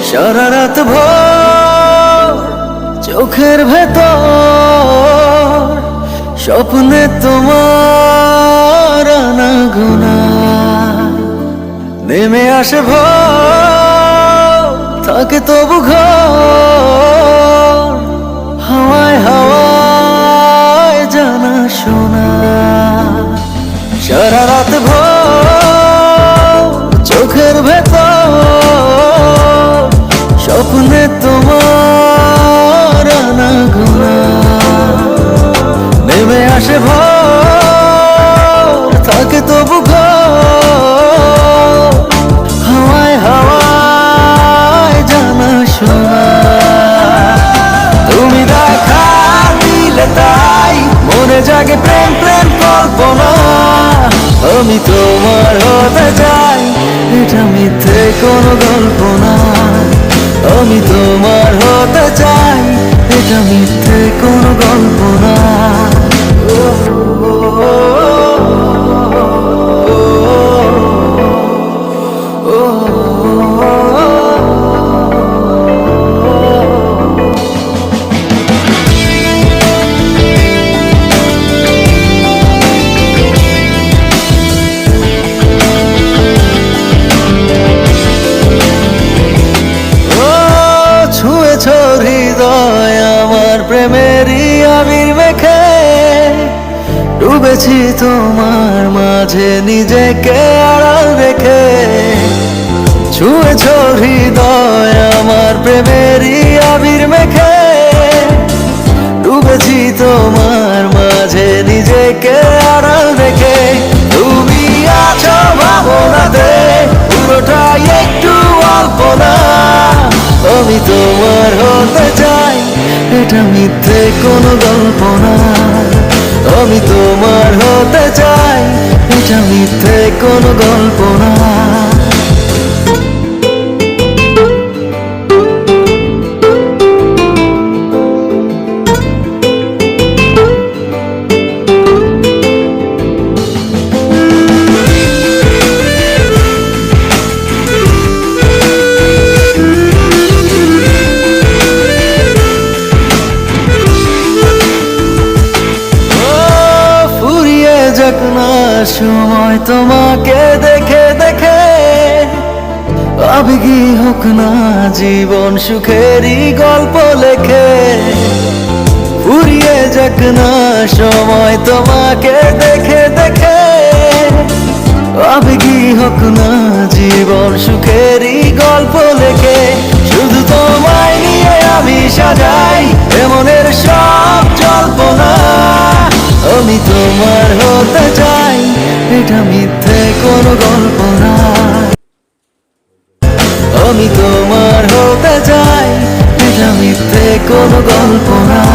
সারা রাত ভোর চোখের ভেতর স্বপ্নে তোমার আনাগোনা নেমে আসে ভোর থাকে তবু ঘর হাওয়ায় হাওয়ায় জানা শোনা সারা রাত ভোর চোখের ভেতর স্বপ্নে তোমার আনাগোনা নেমে আসে ভোর থাকে তবু ঘর হাওয়ায় হাওয়ায় জানা শোনা তুমি দেখা দিলে তাই মনে জাগে প্রেম প্রেম কল্পনা আমি তোমার হতে চাই এটা মিথ্যে কোনো গল্প না আমি তোমার হতে চাই এটা মিথ্যে কোনো গল্প না ছুঁয়েছ হৃদয় আমার প্রেমেরই আবির মেখে ডুবেছি তোমার মাঝে নিজেকে আড়াল রেখে ছুঁয়েছ হৃদয় আমার প্রেমেরই আবির মেখে ডুবেছি তোমার মাঝে নিজেকে আড়াল রেখে তুমি আছো ভাবনাতে পুরোটাই একটু অল্প না আমি তোমার হতে চাই এটা মিথ্যে কোনো গল্প না আমি তোমার হতে চাই এটা মিথ্যে কোনো গল্প না যাক না সময় তোমাকে দেখে দেখে আবেগী হোক না জীবন সুখেরই গল্প লেখে ফুরিয়ে যাক না সময় তোমাকে দেখে দেখে আবেগী হোক না জীবন সুখেরই গল্প লেখে শুধু তোমায় নিয়ে আমি সাজাই এমনের সব জল্পনা আমি তোমার হতে চাই এটা মিথ্যে কোনো গল্প না আমি তোমার হতে চাই এটা মিথ্যে কোনো গল্প না